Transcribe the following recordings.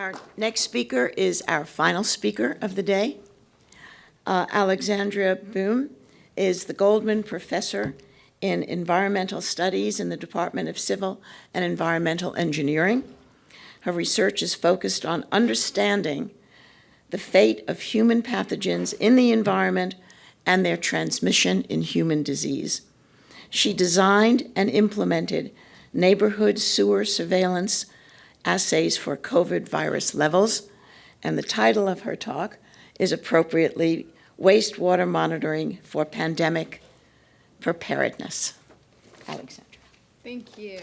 Our next speaker is our final speaker of the day. Alexandria Boehm is the Goldman Professor in Environmental Studies in the Department of Civil and Environmental Engineering. Her research is focused on understanding the fate of human pathogens in the environment and their transmission in human disease. She designed and implemented neighborhood sewer surveillance assays for COVID virus levels, and the title of her talk is appropriately Wastewater Monitoring for Pandemic Preparedness. Alexandria. Thank you.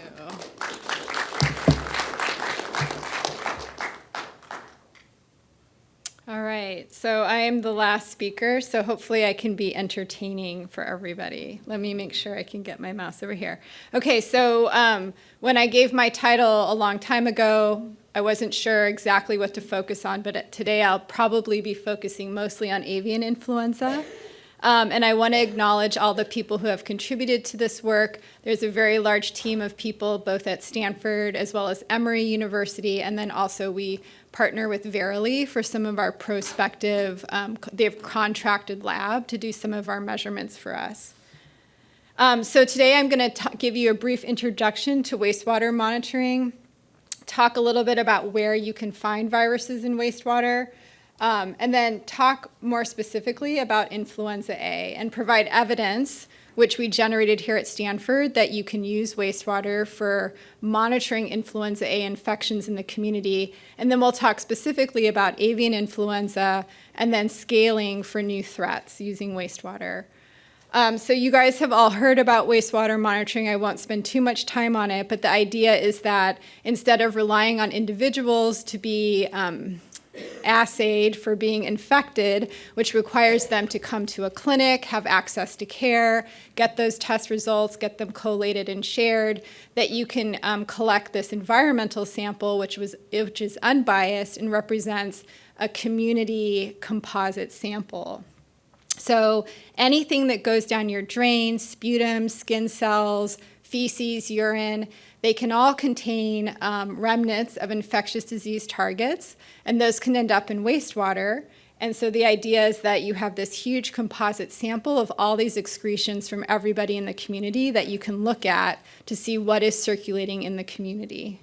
All right, so I am the last speaker, so hopefully I can be entertaining for everybody. Let me make sure I can get my mouse over here. Okay, so when I gave my title a long time ago, I wasn't sure exactly what to focus on, but today I'll probably be focusing mostly on avian influenza. And I want to acknowledge all the people who have contributed to this work. There's a very large team of people, both at Stanford as well as Emory University, and then also we partner with Verily for some of our prospective, they've contracted lab to do some of our measurements for us. So today I'm going to give you a brief introduction to wastewater monitoring, talk a little bit about where you can find viruses in wastewater, and then talk more specifically about influenza A and provide evidence, which we generated here at Stanford, that you can use wastewater for monitoring influenza A infections in the community. And then we'll talk specifically about avian influenza and then scaling for new threats using wastewater. So you guys have all heard about wastewater monitoring. I won't spend too much time on it, but the idea is that instead of relying on individuals to be assayed for being infected, which requires them to come to a clinic, have access to care, get those test results, get them collated and shared, that you can collect this environmental sample, which is unbiased and represents a community composite sample. So anything that goes down your drain, sputum, skin cells, feces, urine, they can all contain remnants of infectious disease targets, and those can end up in wastewater. And so the idea is that you have this huge composite sample of all these excretions from everybody in the community that you can look at to see what is circulating in the community.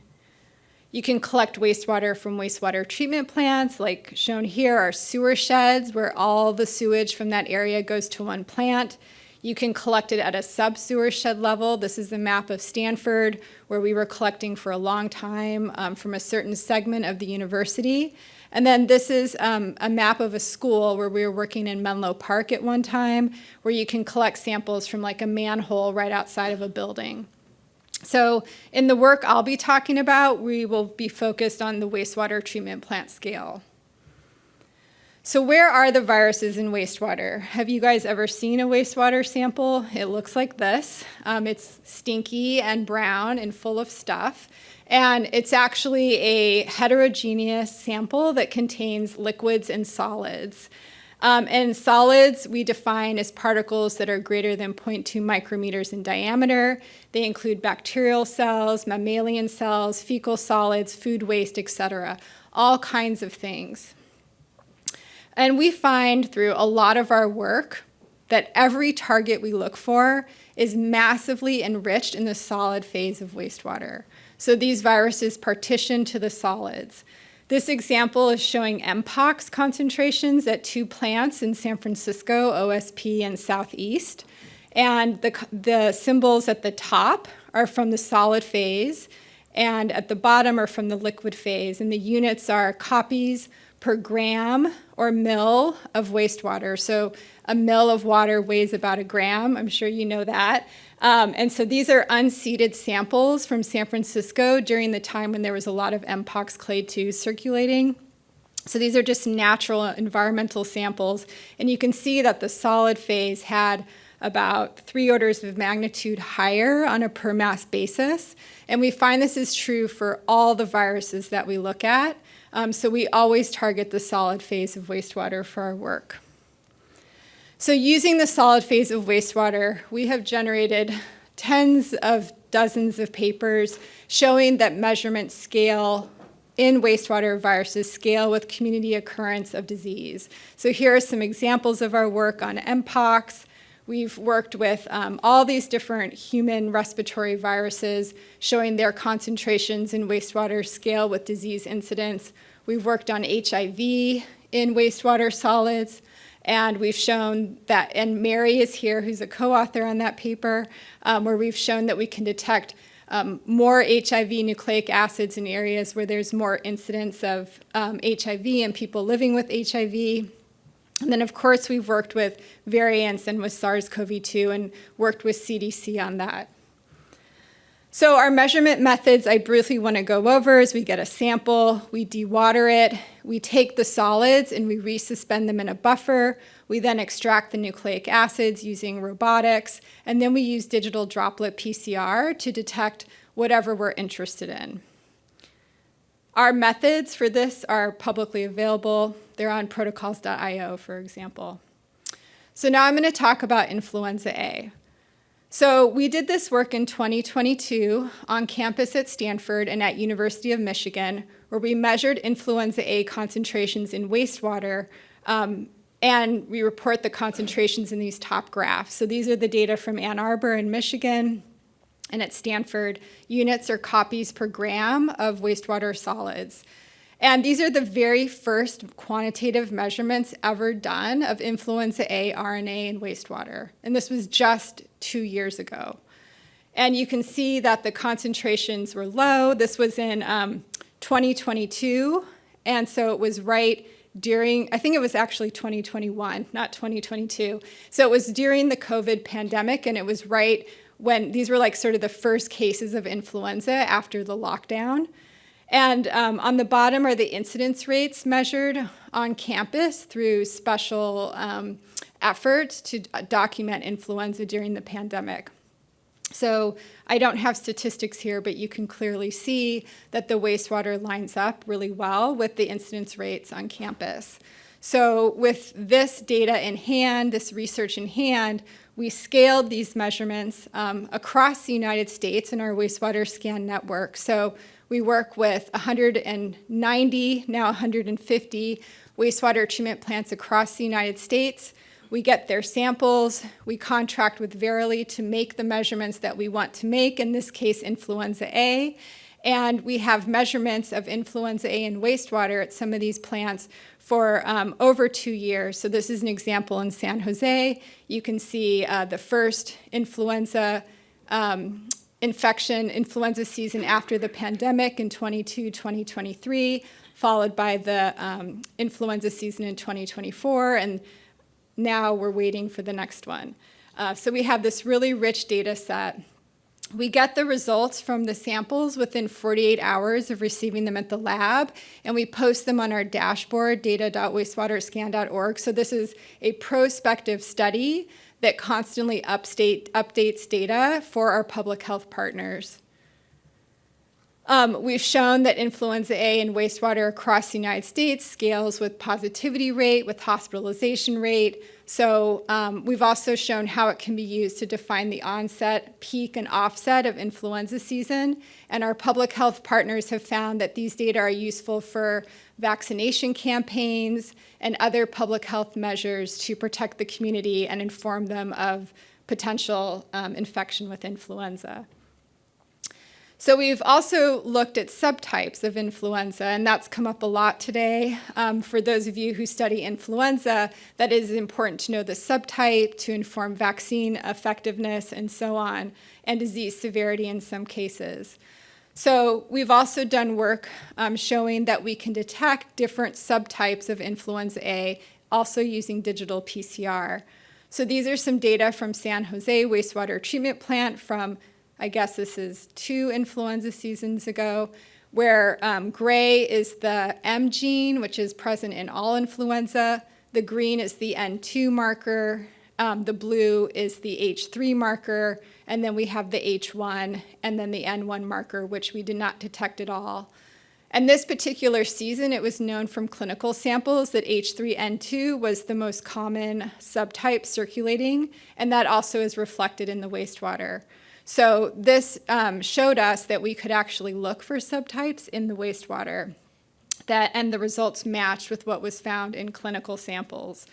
You can collect wastewater from wastewater treatment plants, like shown here are sewer sheds where all the sewage from that area goes to one plant. You can collect it at a sub-sewer shed level. This is a map of Stanford where we were collecting for a long time from a certain segment of the university. And then this is a map of a school where we were working in Menlo Park at one time, where you can collect samples from like a manhole right outside of a building. So in the work I'll be talking about, we will be focused on the wastewater treatment plant scale. So where are the viruses in wastewater? Have you guys ever seen a wastewater sample? It looks like this. It's stinky and brown and full of stuff. And it's actually a heterogeneous sample that contains liquids and solids. And solids we define as particles that are greater than 0.2 micrometers in diameter. They include bacterial cells, mammalian cells, fecal solids, food waste, etc. All kinds of things. And we find through a lot of our work that every target we look for is massively enriched in the solid phase of wastewater. So these viruses partition to the solids. This example is showing toMPOX concentrations at 2 plants in San Francisco, OSP and Southeast. And the symbols at the top are from the solid phase, and at the bottom are from the liquid phase. And the units are copies per gram or mil of wastewater. So a mil of water weighs about a gram. I'm sure you know that. And so these are unseeded samples from San Francisco during the time when there was a lot of toMPOX clade 2 circulating. So these are just natural environmental samples. And you can see that the solid phase had about 3 orders of magnitude higher on a per mass basis. And we find this is true for all the viruses that we look at. So we always target the solid phase of wastewater for our work. So using the solid phase of wastewater, we have generated tens of dozens of papers showing that measurements scale in wastewater viruses scale with community occurrence of disease. So here are some examples of our work on mpox. We've worked with all these different human respiratory viruses, showing their concentrations in wastewater scale with disease incidence. We've worked on HIV in wastewater solids, and we've shown that, and Mary is here, who's a co-author on that paper, where we've shown that we can detect more HIV nucleic acids in areas where there's more incidence of HIV and people living with HIV. And then, of course, we've worked with variants and with SARS-CoV-2 and worked with CDC on that. So our measurement methods I briefly want to go over is we get a sample, we dewater it, we take the solids and we resuspend them in a buffer. We then extract the nucleic acids using robotics, and then we use digital droplet PCR to detect whatever we're interested in. Our methods for this are publicly available. They're on protocols.io, for example. So now I'm going to talk about influenza A. So we did this work in 2022 on campus at Stanford and at University of Michigan, where we measured influenza A concentrations in wastewater, and we report the concentrations in these top graphs. So these are the data from Ann Arbor in Michigan, and at Stanford, units are copies per gram of wastewater solids. And these are the very first quantitative measurements ever done of influenza A RNA in wastewater. And this was just 2 years ago. And you can see that the concentrations were low. This was in 2022. And so it was right during, I think it was actually 2021, not 2022. So it was during the COVID pandemic, and it was right when these were like sort of the first cases of influenza after the lockdown. And on the bottom are the incidence rates measured on campus through special efforts to document influenza during the pandemic. So I don't have statistics here, but you can clearly see that the wastewater lines up really well with the incidence rates on campus. So with this data in hand, this research in hand, we scaled these measurements across the United States in our wastewater scan network. So we work with 190, now 150 wastewater treatment plants across the United States. We get their samples. We contract with Verily to make the measurements that we want to make, in this case, influenza A. And we have measurements of influenza A in wastewater at some of these plants for over 2 years. So this is an example in San Jose. You can see the first influenza influenza season after the pandemic in 2023, followed by the influenza season in 2024, and now we're waiting for the next one. So we have this really rich data set. We get the results from the samples within 48 hours of receiving them at the lab, and we post them on our dashboard, data.wastewaterscan.org. So this is a prospective study that constantly updates data for our public health partners. We've shown that influenza A in wastewater across the United States scales with positivity rate, with hospitalization rate. So we've also shown how it can be used to define the onset, peak, and offset of influenza season. And our public health partners have found that these data are useful for vaccination campaigns and other public health measures to protect the community and inform them of potential infection with influenza. So we've also looked at subtypes of influenza, and that's come up a lot today. For those of you who study influenza, that is important to know the subtype to inform vaccine effectiveness and so on, and disease severity in some cases. So we've also done work showing that we can detect different subtypes of influenza A, also using digital PCR. So these are some data from San Jose wastewater treatment plant from, I guess this is 2 influenza seasons ago, where gray is the M gene, which is present in all influenza. The green is the N2 marker. The blue is the H3 marker. And then we have the H1 and then the N1 marker, which we did not detect at all. And this particular season, it was known from clinical samples that H3N2 was the most common subtype circulating, and that also is reflected in the wastewater. So this showed us that we could actually look for subtypes in the wastewater. and the results matched with what was found in clinical samples.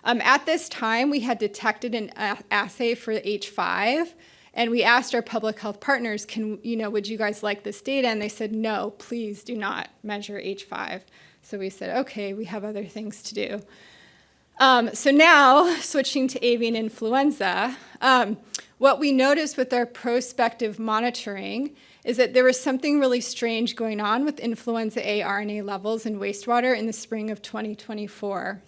At this time, we had detected an assay for H5, and we asked our public health partners, would you guys like this data? And they said, no, please do not measure H5. So we said, okay, we have other things to do. So now, switching to avian influenza, what we noticed with our prospective monitoring is that there was something really strange going on with influenza A RNA levels in wastewater in the spring of 2024.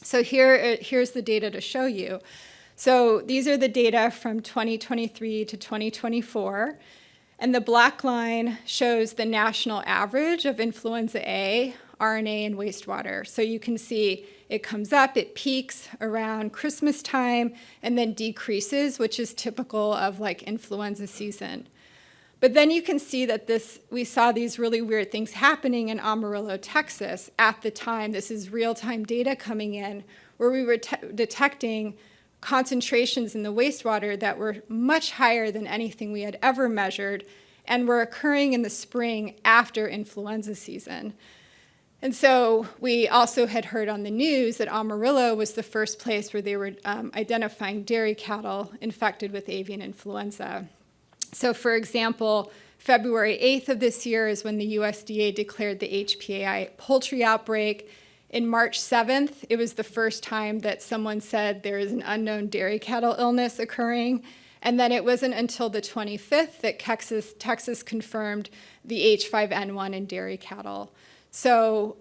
So here's the data to show you. So these are the data from 2023 to 2024. And the black line shows the national average of influenza A RNA in wastewater. So you can see it comes up, it peaks around Christmas time, and then decreases, which is typical of like influenza season. But then you can see that we saw these really weird things happening in Amarillo, Texas at the time. This is real-time data coming in where we were detecting concentrations in the wastewater that were much higher than anything we had ever measured and were occurring in the spring after influenza season. And so we also had heard on the news that Amarillo was the first place where they were identifying dairy cattle infected with avian influenza. So for example, February 8th of this year is when the USDA declared the HPAI poultry outbreak. In March 7th, it was the first time that someone said there is an unknown dairy cattle illness occurring. And then it wasn't until the 25th that Texas confirmed the H5N1 in dairy cattle. So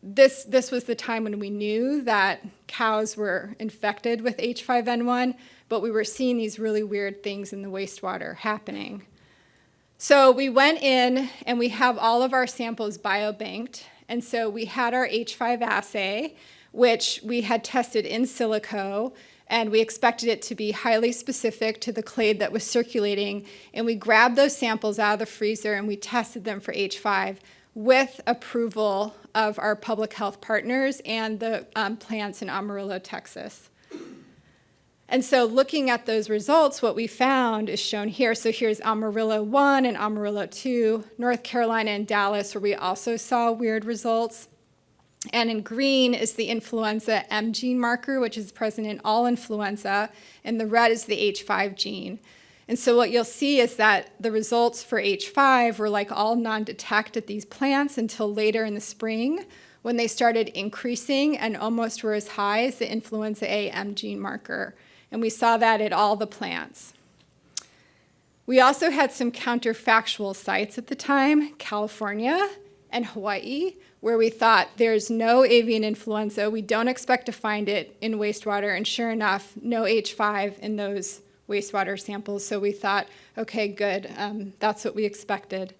this was the time when we knew that cows were infected with H5N1, but we were seeing these really weird things in the wastewater happening. So we went in and we have all of our samples biobanked. And so we had our H5 assay, which we had tested in silico, and we expected it to be highly specific to the clade that was circulating. And we grabbed those samples out of the freezer and we tested them for H5 with approval of our public health partners and the plants in Amarillo, Texas. And so looking at those results, what we found is shown here. So here's Amarillo 1 and Amarillo 2, North Carolina and Dallas, where we also saw weird results. And in green is the influenza M gene marker, which is present in all influenza, and the red is the H5 gene. And so what you'll see is that the results for H5 were like all non-detect at these plants until later in the spring, when they started increasing and almost were as high as the influenza A M gene marker. And we saw that at all the plants. We also had some counterfactual sites at the time, California and Hawaii, where we thought there's no avian influenza. We don't expect to find it in wastewater. And sure enough, no H5 in those wastewater samples. So we thought, okay, good, that's what we expected.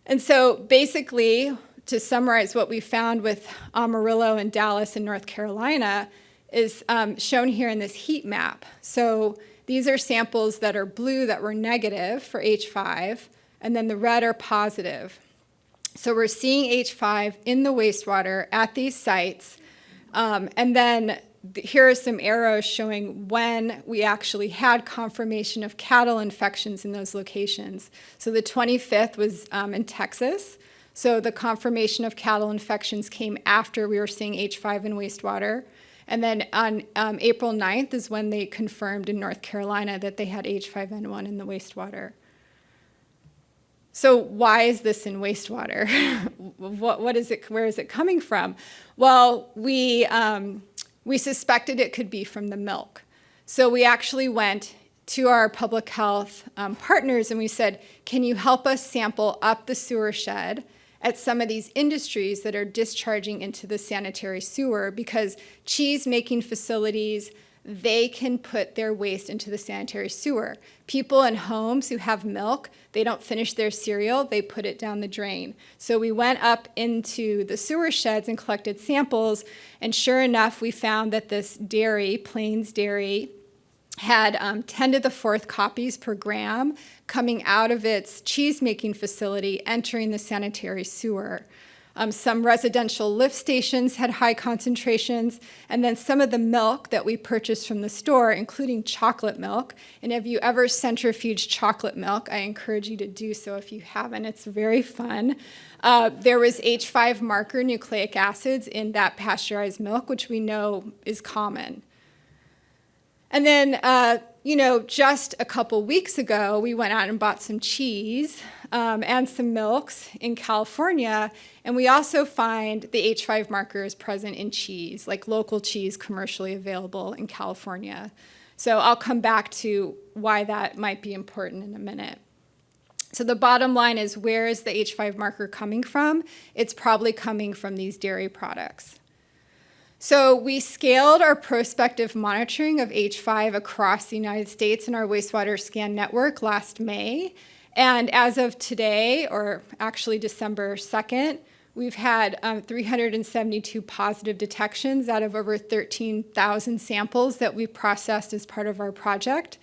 And so basically, to summarize what we found with Amarillo and Dallas and North Carolina is shown here in this heat map. So these are samples that are blue that were negative for H5, and then the red are positive. So we're seeing H5 in the wastewater at these sites, and then here are some arrows showing when we actually had confirmation of cattle infections in those locations. So the 25th was in Texas. So the confirmation of cattle infections came after we were seeing H5 in wastewater. And then on April 9th is when they confirmed in North Carolina that they had H5N1 in the wastewater. So why is this in wastewater? What is it? Where is it coming from? Well, we suspected it could be from the milk. So we actually went to our public health partners and we said, can you help us sample up the sewer shed at some of these industries that are discharging into the sanitary sewer, because cheese-making facilities, they can put their waste into the sanitary sewer. People in homes who have milk, they don't finish their cereal, they put it down the drain. So we went up into the sewer sheds and collected samples, and sure enough, we found that this dairy, Plains Dairy, had 10 to the 4th copies per gram coming out of its cheese-making facility, entering the sanitary sewer. Some residential lift stations had high concentrations, and then some of the milk that we purchased from the store, including chocolate milk. And if you ever centrifuge chocolate milk, I encourage you to do so if you haven't. It's very fun. There was H5 marker nucleic acids in that pasteurized milk, which we know is common. And then, just a couple weeks ago, we went out and bought some cheese and some milks in California, and we also find the H5 marker is present in cheese, like local cheese commercially available in California. So I'll come back to why that might be important in a minute. So the bottom line is, where is the H5 marker coming from? It's probably coming from these dairy products. So we scaled our prospective monitoring of H5 across the United States in our wastewater scan network last May. And as of today, or actually December 2nd, we've had 372 positive detections out of over 13,000 samples that we processed as part of our project,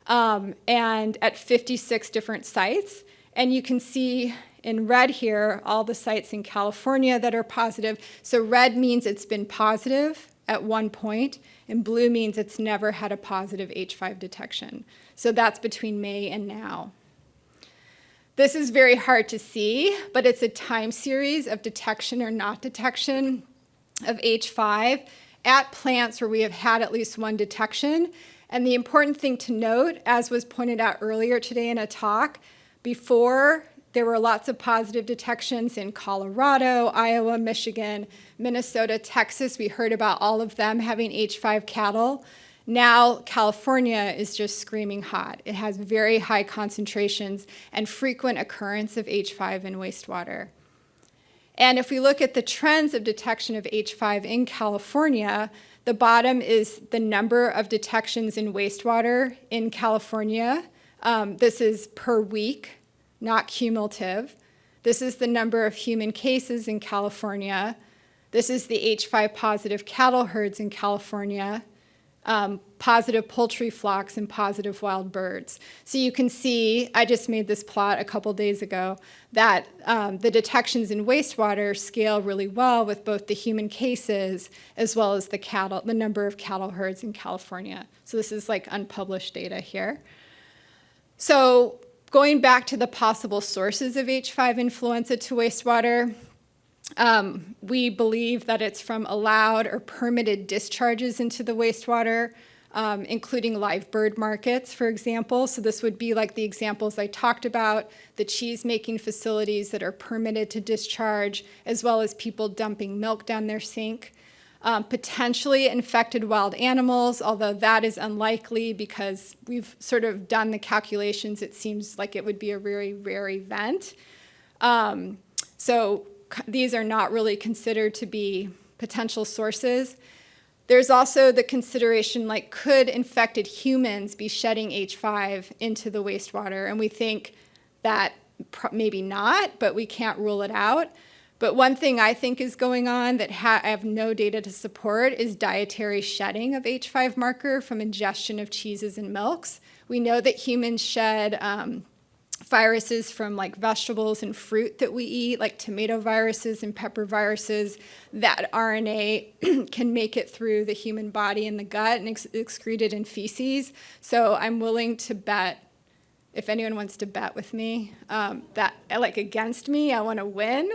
and at 56 different sites. And you can see in red here all the sites in California that are positive. So red means it's been positive at one point, and blue means it's never had a positive H5 detection. So that's between May and now. This is very hard to see, but it's a time series of detection or not detection of H5 at plants where we have had at least one detection. And the important thing to note, as was pointed out earlier today in a talk, before there were lots of positive detections in Colorado, Iowa, Michigan, Minnesota, Texas. We heard about all of them having H5 cattle. Now California is just screaming hot. It has very high concentrations and frequent occurrence of H5 in wastewater. And if we look at the trends of detection of H5 in California, the bottom is the number of detections in wastewater in California. This is per week, not cumulative. This is the number of human cases in California. This is the H5 positive cattle herds in California, positive poultry flocks, and positive wild birds. So you can see, I just made this plot a couple days ago, that the detections in wastewater scale really well with both the human cases as well as the number of cattle herds in California. So this is like unpublished data here. So going back to the possible sources of H5 influenza to wastewater, we believe that it's from allowed or permitted discharges into the wastewater, including live bird markets, for example. So this would be like the examples I talked about, the cheese-making facilities that are permitted to discharge, as well as people dumping milk down their sink. Potentially infected wild animals, although that is unlikely because we've sort of done the calculations. It seems like it would be a very rare event. So these are not really considered to be potential sources. There's also the consideration, like, could infected humans be shedding H5 into the wastewater? And we think that maybe not, but we can't rule it out. But one thing I think is going on that I have no data to support is dietary shedding of H5 marker from ingestion of cheeses and milks. We know that humans shed viruses from like vegetables and fruit that we eat, like tomato viruses and pepper viruses. That RNA can make it through the human body in the gut and excreted in feces. So I'm willing to bet, if anyone wants to bet with me, that like against me, I want to win,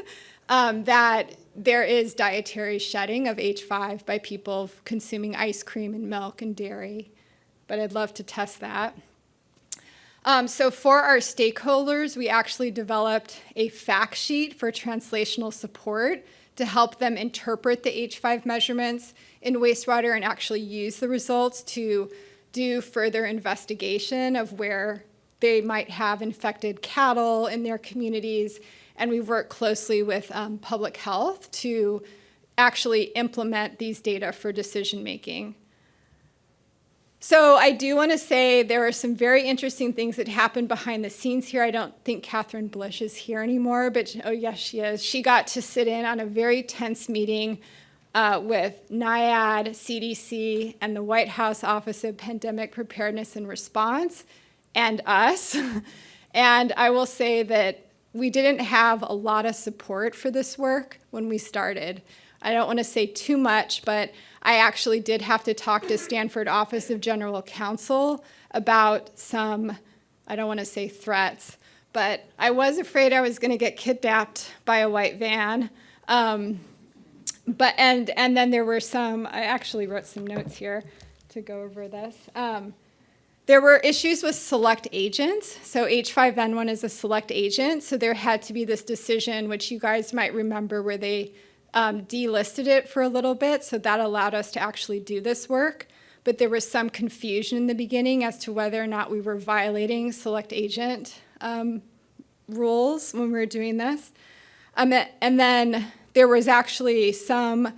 that there is dietary shedding of H5 by people consuming ice cream and milk and dairy. But I'd love to test that. So for our stakeholders, we actually developed a fact sheet for translational support to help them interpret the H5 measurements in wastewater and actually use the results to do further investigation of where they might have infected cattle in their communities. And we work closely with public health to actually implement these data for decision making. So I do want to say there are some very interesting things that happened behind the scenes here. I don't think Catherine Blish is here anymore, but oh yes, she is. She got to sit in on a very tense meeting with NIAID, CDC, and the White House Office of Pandemic Preparedness and Response, and us. And I will say that we didn't have a lot of support for this work when we started. I don't want to say too much, but I actually did have to talk to Stanford Office of General Counsel about some, I don't want to say threats, but I was afraid I was going to get kidnapped by a white van. And then there were some, I actually wrote some notes here to go over this. There were issues with select agents. So H5N1 is a select agent. So there had to be this decision, which you guys might remember, where they delisted it for a little bit. So that allowed us to actually do this work. But there was some confusion in the beginning as to whether or not we were violating select agent rules when we were doing this. And then there was actually some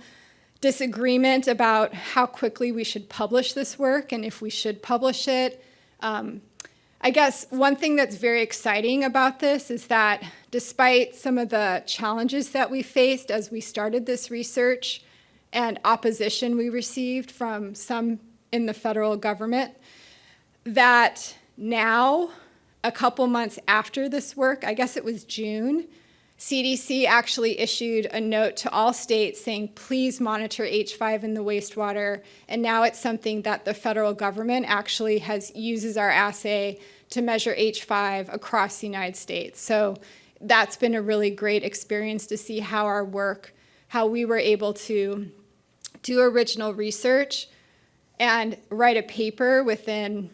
disagreement about how quickly we should publish this work and if we should publish it. I guess one thing that's very exciting about this is that despite some of the challenges that we faced as we started this research and opposition we received from some in the federal government, that now, a couple months after this work, I guess it was June, CDC actually issued a note to all states saying, please monitor H5 in the wastewater. And now it's something that the federal government actually uses our assay to measure H5 across the United States. So that's been a really great experience to see how our work, how we were able to do original research and write a paper within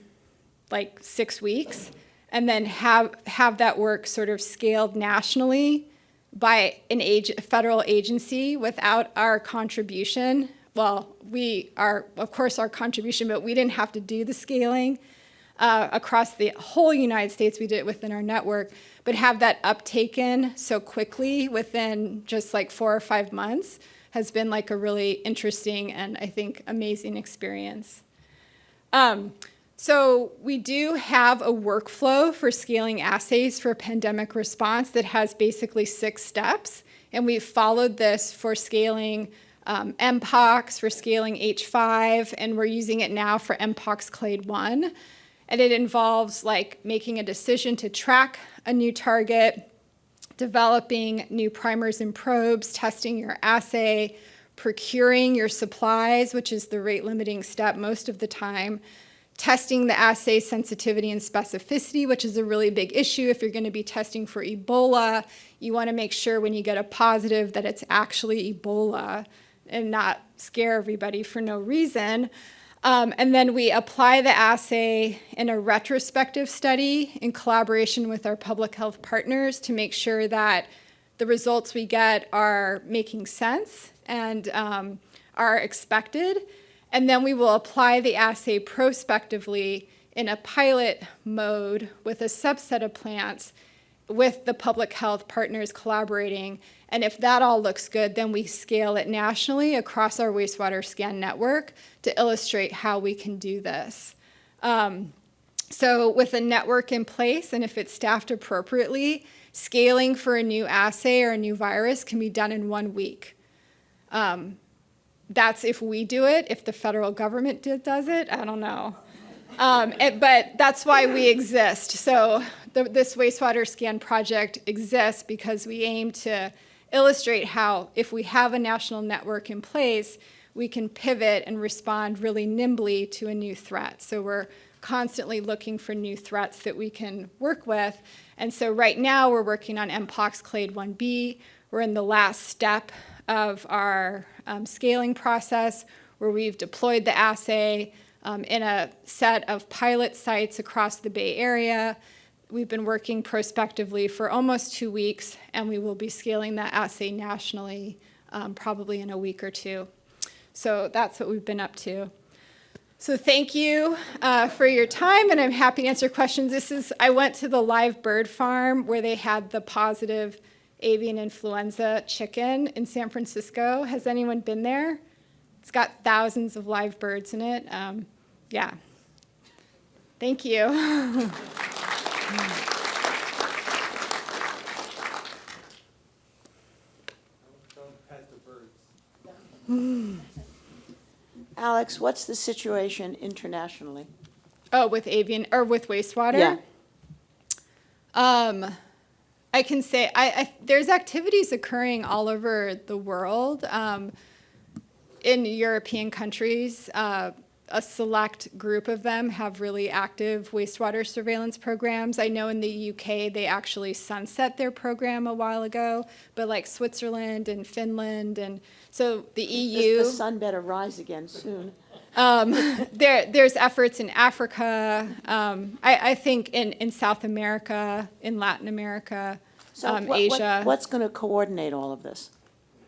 like 6 weeks, and then have that work sort of scaled nationally by a federal agency without our contribution. Well, we are, of course, our contribution, but we didn't have to do the scaling across the whole United States. We did it within our network, but have that uptaken so quickly within just like 4 or 5 months has been like a really interesting and I think amazing experience. So we do have a workflow for scaling assays for pandemic response that has basically 6 steps. And we've followed this for scaling mpox, for scaling H5, and we're using it now for mpox clade 1. And it involves like making a decision to track a new target, developing new primers and probes, testing your assay, procuring your supplies, which is the rate limiting step most of the time, testing the assay sensitivity and specificity, which is a really big issue. If you're going to be testing for Ebola, you want to make sure when you get a positive that it's actually Ebola and not scare everybody for no reason. And then we apply the assay in a retrospective study in collaboration with our public health partners to make sure that the results we get are making sense and are expected. And then we will apply the assay prospectively in a pilot mode with a subset of plants with the public health partners collaborating. And if that all looks good, then we scale it nationally across our wastewater scan network to illustrate how we can do this. So with a network in place, and if it's staffed appropriately, scaling for a new assay or a new virus can be done in 1 week. That's if we do it. If the federal government does it, I don't know. But that's why we exist. So this wastewater scan project exists because we aim to illustrate how, if we have a national network in place, we can pivot and respond really nimbly to a new threat. So we're constantly looking for new threats that we can work with. And so right now we're working on mpox clade 1b. We're in the last step of our scaling process where we've deployed the assay in a set of pilot sites across the Bay Area. We've been working prospectively for almost 2 weeks, and we will be scaling that assay nationally probably in a week or 2. So that's what we've been up to. So thank you for your time, and I'm happy to answer questions. I went to the live bird farm where they had the positive avian influenza chicken in San Francisco. Has anyone been there? It's got thousands of live birds in it. Yeah. Thank you. Alex, what's the situation internationally? Oh, with avian or with wastewater? Yeah. I can say there's activities occurring all over the world. In European countries, a select group of them have really active wastewater surveillance programs. I know in the UK they actually sunset their program a while ago, but like Switzerland and Finland, and so the EU. The sun better rise again soon. There's efforts in Africa, I think in South America, in Latin America, Asia. What's going to coordinate all of this?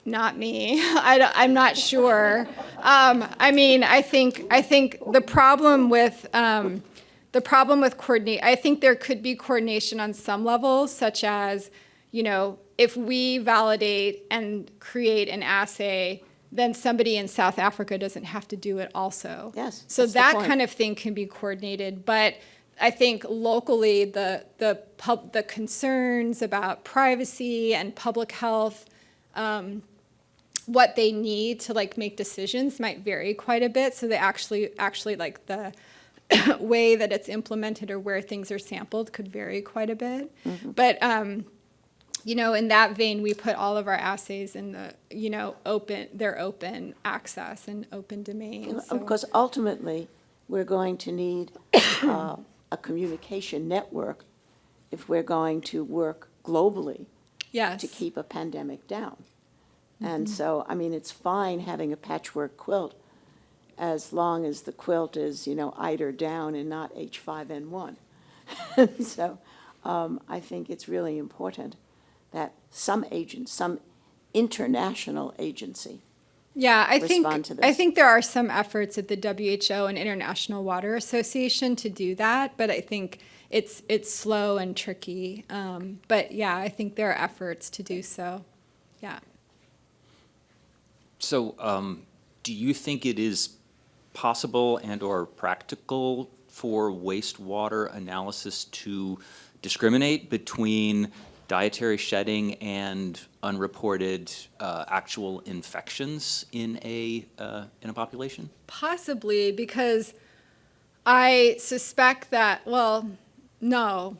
Not me. I'm not sure. I mean, I think the problem with coordinate. I think there could be coordination on some levels, such as, if we validate and create an assay, then somebody in South Africa doesn't have to do it also. Yes. So that's the that point. kind of thing can be coordinated, but I think locally the concerns about privacy and public health, what they need to like make decisions might vary quite a bit. So they actually like the way that it's implemented or where things are sampled could vary quite a bit. Mm-hmm. But in that vein, we put all of our assays in the open access and open domain. So. Because ultimately, we're going to need a communication network if we're going to work globally Yes. to keep a pandemic down. And so, I mean, it's fine having a patchwork quilt as long as the quilt is, eider down and not H5N1. So I think it's really important that some international agency Yeah, respond to this. I think there are some efforts at the WHO and International Water Association to do that, but I think it's slow and tricky. But yeah, I think there are efforts to do so. Yeah. So do you think it is possible and or practical for wastewater analysis to discriminate between dietary shedding and unreported actual infections in a population? Possibly, because I suspect that, well, no.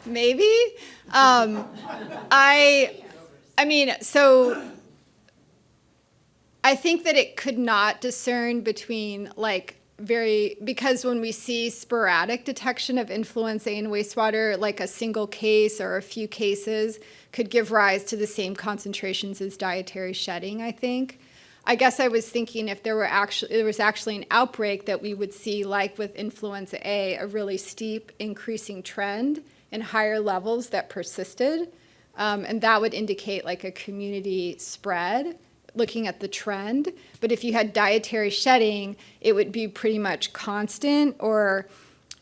Maybe. I mean, so I think that it could not discern between because when we see sporadic detection of influenza in wastewater, like a single case or a few cases could give rise to the same concentrations as dietary shedding, I think. I guess I was thinking if there was actually an outbreak that we would see, like with influenza A, a really steep increasing trend in higher levels that persisted. And that would indicate like a community spread, looking at the trend. But if you had dietary shedding, it would be pretty much constant or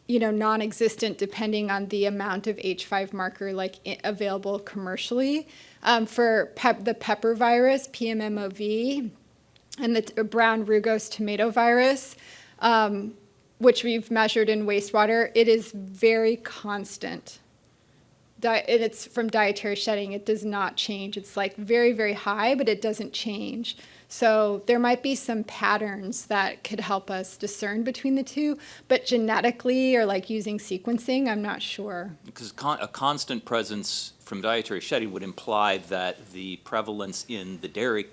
non-existent depending on the amount of H5 marker available commercially. For the pepper virus, PMMOV, and the brown rugose tomato virus, which we've measured in wastewater, it is very constant. It's from dietary shedding. It does not change. It's like very, very high, but it doesn't change. So there might be some patterns that could help us discern between the two, but genetically or like using sequencing, I'm not sure. Because a constant presence from dietary shedding would imply that the prevalence in the dairy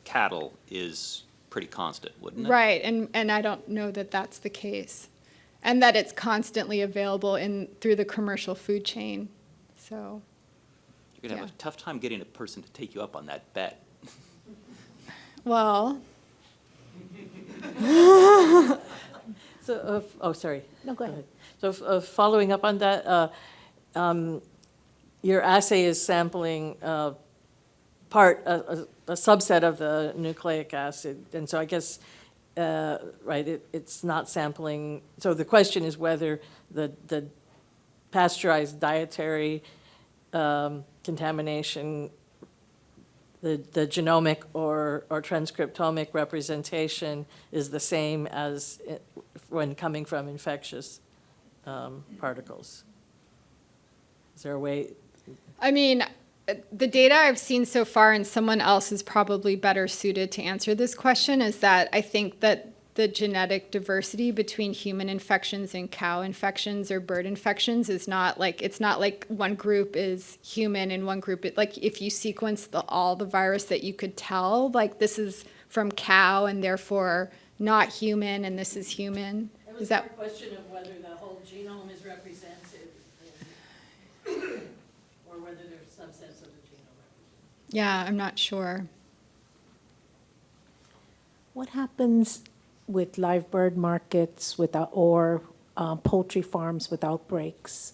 cattle is pretty constant, wouldn't it? Right, and I don't know that that's the case, and that it's constantly available through the commercial food chain. So you're going to have a tough time getting a person to take you up on that bet. Well. So, sorry. No, go ahead. So, following up on that, your assay is sampling a subset of the nucleic acid, and so I guess, right, it's not sampling. So the question is whether the pasteurized dietary contamination, the genomic or transcriptomic representation is the same as when coming from infectious particles. Is there a way? I mean, the data I've seen so far, and someone else is probably better suited to answer this question, is that I think that the genetic diversity between human infections and cow infections or bird infections is not like, it's not like one group is human and one group, like if you sequence all the virus that you could tell, like this is from cow and therefore not human and this is human. It was Is a that, question of whether the whole genome is represented or whether there's subsets of the genome represented. yeah, I'm not sure. What happens with live bird markets or poultry farms with outbreaks?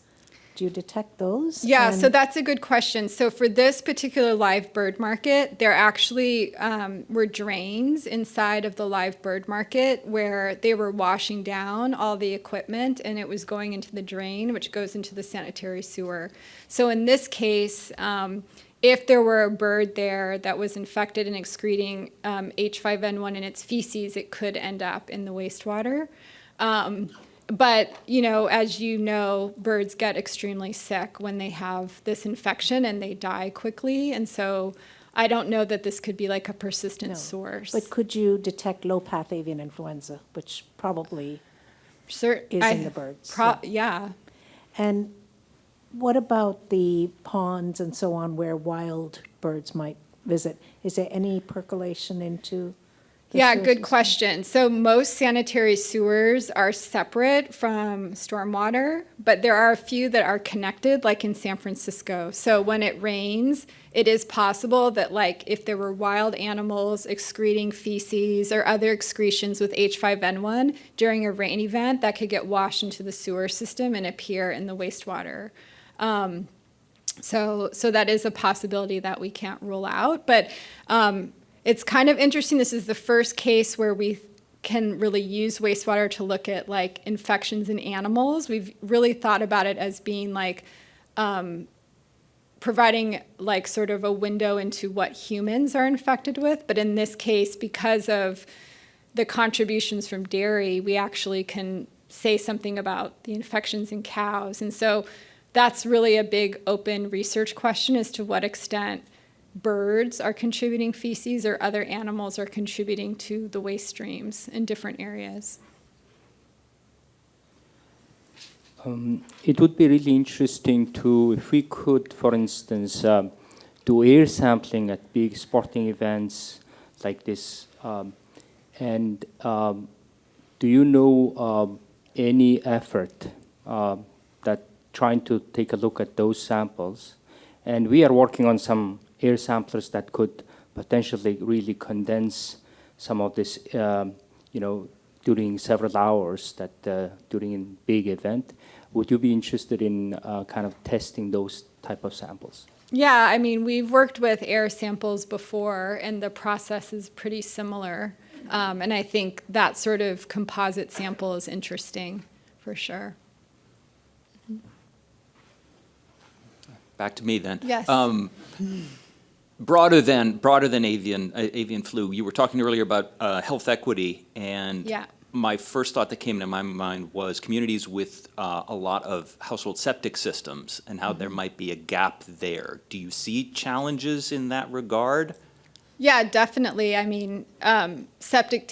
Do you detect those? Yeah, so And- that's a good question. So for this particular live bird market, there actually were drains inside of the live bird market where they were washing down all the equipment and it was going into the drain, which goes into the sanitary sewer. So in this case, if there were a bird there that was infected and excreting H5N1 in its feces, it could end up in the wastewater. But, you know, as you know, birds get extremely sick when they have this infection and they die quickly. And so I don't know that this could be like a persistent No. source. But could you detect low-path avian influenza, which probably is in the birds? Yeah. And what about the ponds and so on where wild birds might visit? Is there any percolation into the Yeah, sewer good system? question. So most sanitary sewers are separate from stormwater, but there are a few that are connected, like in San Francisco. So when it rains, it is possible that like if there were wild animals excreting feces or other excretions with H5N1 during a rain event, that could get washed into the sewer system and appear in the wastewater. So that is a possibility that we can't rule out. But it's kind of interesting. This is the first case where we can really use wastewater to look at like infections in animals. We've really thought about it as being like providing like sort of a window into what humans are infected with. But in this case, because of the contributions from dairy, we actually can say something about the infections in cows. And so that's really a big open research question as to what extent birds are contributing feces or other animals are contributing to the waste streams in different areas. It would be really interesting to, if we could, for instance, do air sampling at big sporting events like this. And do you know any effort that trying to take a look at those samples? And we are working on some air samplers that could potentially really condense some of this, during several hours during a big event. Would you be interested in kind of testing those type of samples? Yeah, I mean, we've worked with air samples before, and the process is pretty similar. And I think that sort of composite sample is interesting, for sure. Back to me then. Yes. Broader than avian flu, you were talking earlier about health equity, and Yeah. my first thought that came to my mind was communities with a lot of household septic systems and how there might be a gap there. Do you see challenges in that regard? Yeah, definitely. I mean, some septic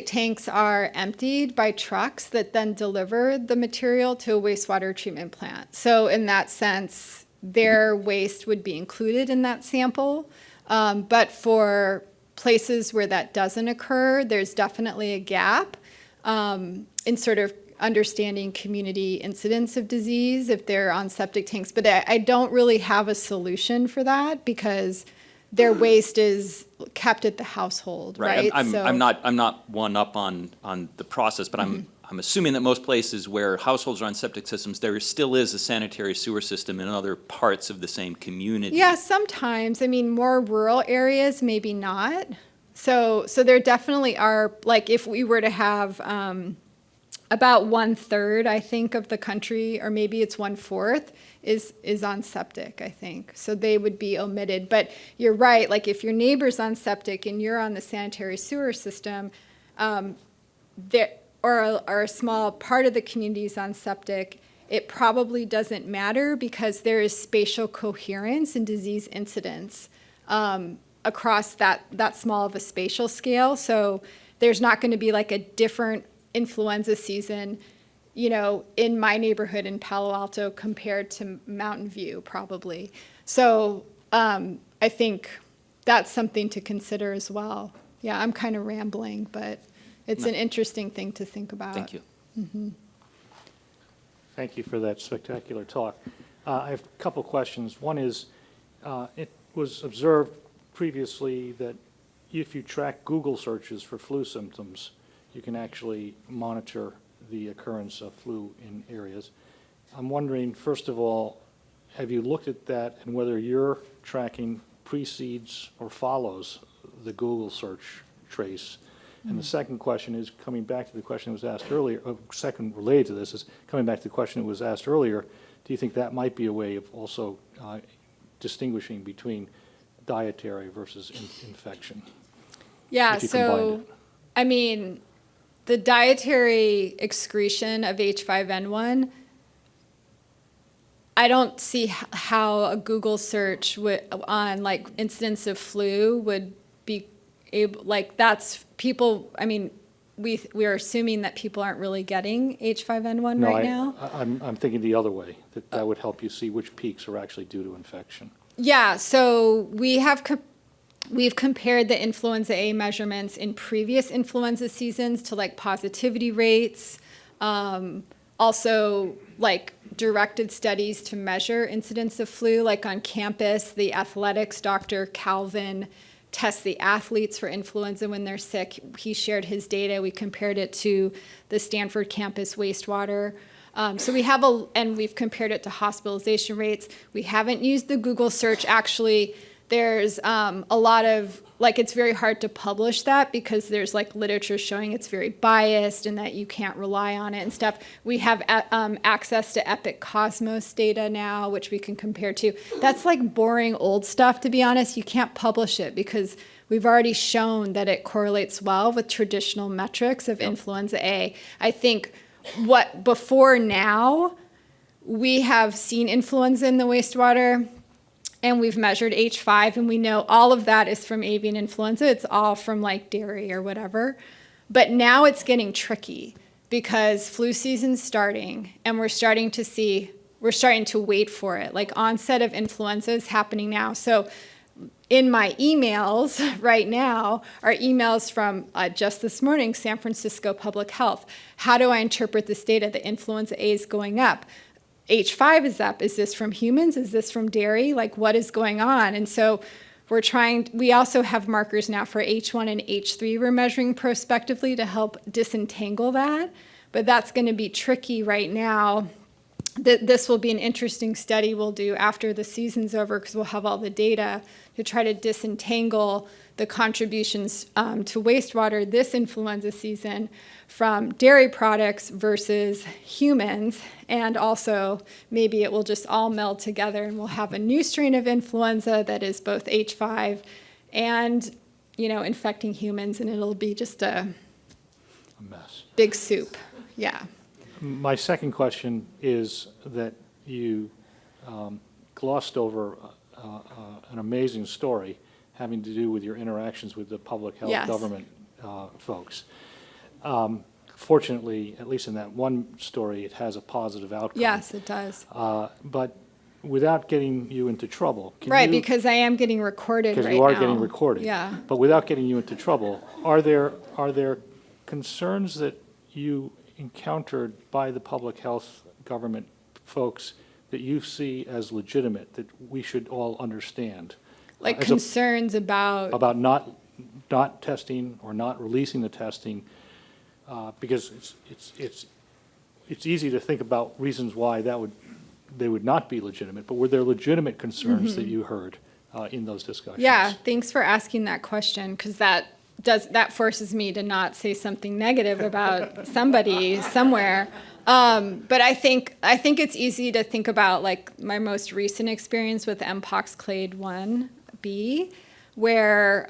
tanks are emptied by trucks that then deliver the material to a wastewater treatment plant. So in that sense, their waste would be included in that sample. But for places where that doesn't occur, there's definitely a gap in sort of understanding community incidence of disease if they're on septic tanks. But I don't really have a solution for that because their waste is kept at the household, right? I'm not one up on the process, but I'm assuming that most places where households are on septic systems, there still is a sanitary sewer system in other parts of the same community. Yeah, sometimes. I mean, more rural areas, maybe not. So there definitely are, like if we were to have about 1/3, I think, of the country, or maybe it's 1/4, is on septic, I think. So they would be omitted. But you're right, like if your neighbor's on septic and you're on the sanitary sewer system, or a small part of the community is on septic, it probably doesn't matter because there is spatial coherence in disease incidence across that small of a spatial scale. So there's not going to be like a different influenza season, you know, in my neighborhood in Palo Alto compared to Mountain View, probably. So I think that's something to consider as well. Yeah, I'm kind of rambling, but it's an interesting thing to think about. Thank you. Thank you for that spectacular talk. I have a couple questions. One is, it was observed previously that if you track Google searches for flu symptoms, you can actually monitor the occurrence of flu in areas. I'm wondering, first of all, have you looked at that and whether your tracking precedes or follows the Google search trace? And the second question is coming back to the question that was asked earlier, second related to this is coming back to the question that was asked earlier, do you think that might be a way of also distinguishing between dietary versus infection? Yeah, if you combined so, it? I mean, the dietary excretion of H5N1, I don't see how a Google search on like incidence of flu would be able, like that's people, I mean, we are assuming that people aren't really getting H5N1 No, right now. I'm thinking the other way, that would help you see which peaks are actually due to infection. Yeah, so we've compared the influenza A measurements in previous influenza seasons to like positivity rates, also like directed studies to measure incidence of flu, like on campus, the athletics Dr. Calvin tests the athletes for influenza when they're sick. He shared his data. We compared it to the Stanford campus wastewater. So we have and we've compared it to hospitalization rates. We haven't used the Google search. Actually, there's a lot of, like, it's very hard to publish that because there's like literature showing it's very biased and that you can't rely on it and stuff. We have access to Epic Cosmos data now, which we can compare to. That's like boring old stuff, to be honest. You can't publish it because we've already shown that it correlates well with traditional metrics of influenza A. I think before now, we have seen influenza in the wastewater, and we've measured H5, and we know all of that is from avian influenza. It's all from like dairy or whatever. But now it's getting tricky because flu season's starting, and we're starting to wait for it. Like onset of influenza is happening now. So in my emails right now are emails from just this morning, San Francisco Public Health. How do I interpret this data? The influenza A is going up. H5 is up. Is this from humans? Is this from dairy? Like, what is going on? And so we also have markers now for H1 and H3 we're measuring prospectively to help disentangle that. But that's going to be tricky right now. This will be an interesting study we'll do after the season's over because we'll have all the data to try to disentangle the contributions to wastewater this influenza season from dairy products versus humans. And also, maybe it will just all meld together and we'll have a new strain of influenza that is both H5 and, infecting humans, and it'll be just a mess. big soup. Yeah. My second question is that you glossed over an amazing story having to do with your interactions with the public health Yes. government folks. Fortunately, at least in that one story, it has a positive outcome. Yes, it does. But without getting you into trouble. Right, because I am getting recorded right now. Because you are getting recorded. Yeah. But without getting you into trouble, are there concerns that you encountered by the public health government folks that you see as legitimate, that we should all understand? Like as concerns about about not testing or not releasing the testing, because it's easy to think about reasons why they would not be legitimate, but were there legitimate concerns that you heard in those discussions? Yeah, thanks for asking that question, because that forces me to not say something negative about somebody somewhere. But I think it's easy to think about like my most recent experience with MPOX clade 1B, where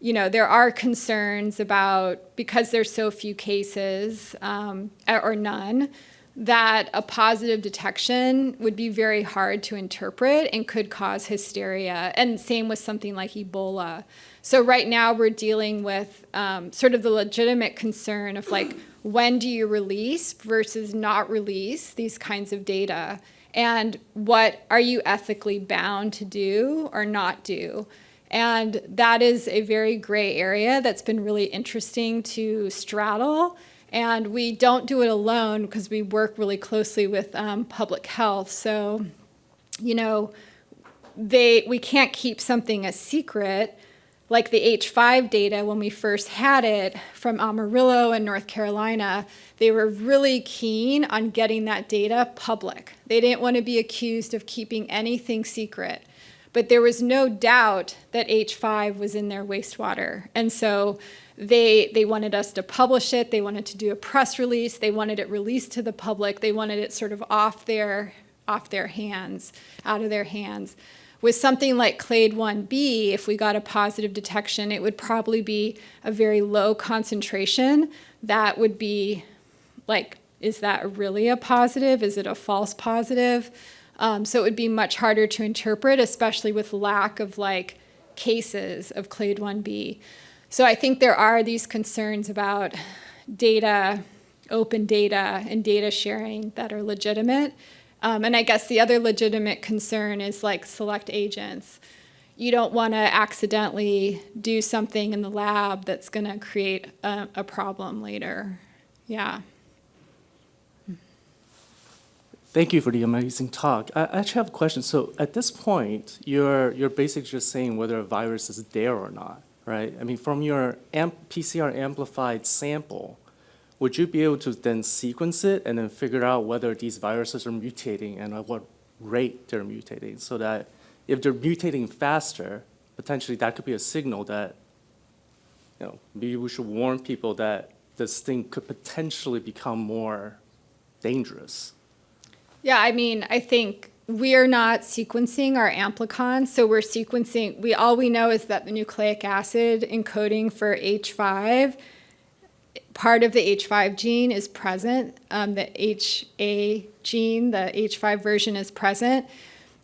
there are concerns about, because there's so few cases or none, that a positive detection would be very hard to interpret and could cause hysteria. And same with something like Ebola. So right now we're dealing with sort of the legitimate concern of like, when do you release versus not release these kinds of data? And what are you ethically bound to do or not do? And that is a very gray area that's been really interesting to straddle. And we don't do it alone because we work really closely with public health. So, you know, we can't keep something a secret. Like the H5 data, when we first had it from Amarillo in North Carolina, they were really keen on getting that data public. They didn't want to be accused of keeping anything secret. But there was no doubt that H5 was in their wastewater. And so they wanted us to publish it. They wanted to do a press release. They wanted it released to the public. They wanted it sort of off their hands, out of their hands. With something like Clade 1b, if we got a positive detection, it would probably be a very low concentration. That would be like, is that really a positive? Is it a false positive? So it would be much harder to interpret, especially with lack of like cases of Clade 1b. So I think there are these concerns about data, open data, and data sharing that are legitimate. And I guess the other legitimate concern is like select agents. You don't want to accidentally do something in the lab that's going to create a problem later. Yeah. Thank you for the amazing talk. I actually have a question. So at this point, you're basically just saying whether a virus is there or not, right? I mean, from your PCR amplified sample, would you be able to then sequence it and then figure out whether these viruses are mutating and at what rate they're mutating, so that if they're mutating faster, potentially that could be a signal that, you know, maybe we should warn people that this thing could potentially become more dangerous? Yeah, I mean, I think we are not sequencing our amplicons, so we're sequencing, all we know is that the nucleic acid encoding for H5, part of the H5 gene is present, the HA gene, the H5 version is present.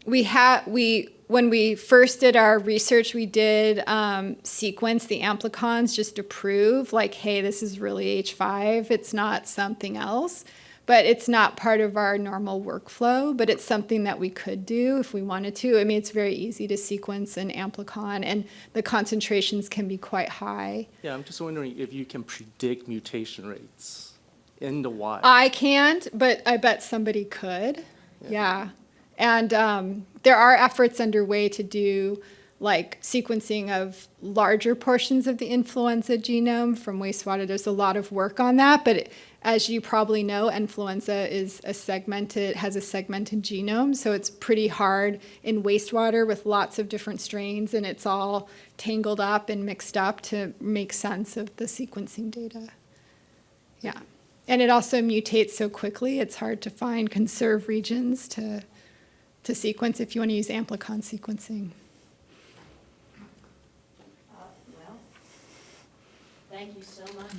When we first did our research, we did sequence the amplicons just to prove, like, hey, this is really H5, it's not something else. But it's not part of our normal workflow, but it's something that we could do if we wanted to. I mean, it's very easy to sequence an amplicon, and the concentrations can be quite high. Yeah, I'm just wondering if you can predict mutation rates in the wild. I can't, but I bet somebody could. Yeah. And there are efforts underway to do like sequencing of larger portions of the influenza genome from wastewater. There's a lot of work on that, but as you probably know, influenza has a segmented genome, so it's pretty hard in wastewater with lots of different strains, and it's all tangled up and mixed up to make sense of the sequencing data. Yeah, and it also mutates so quickly, it's hard to find conserved regions to sequence if you want to use amplicon sequencing. Well, thank you so much.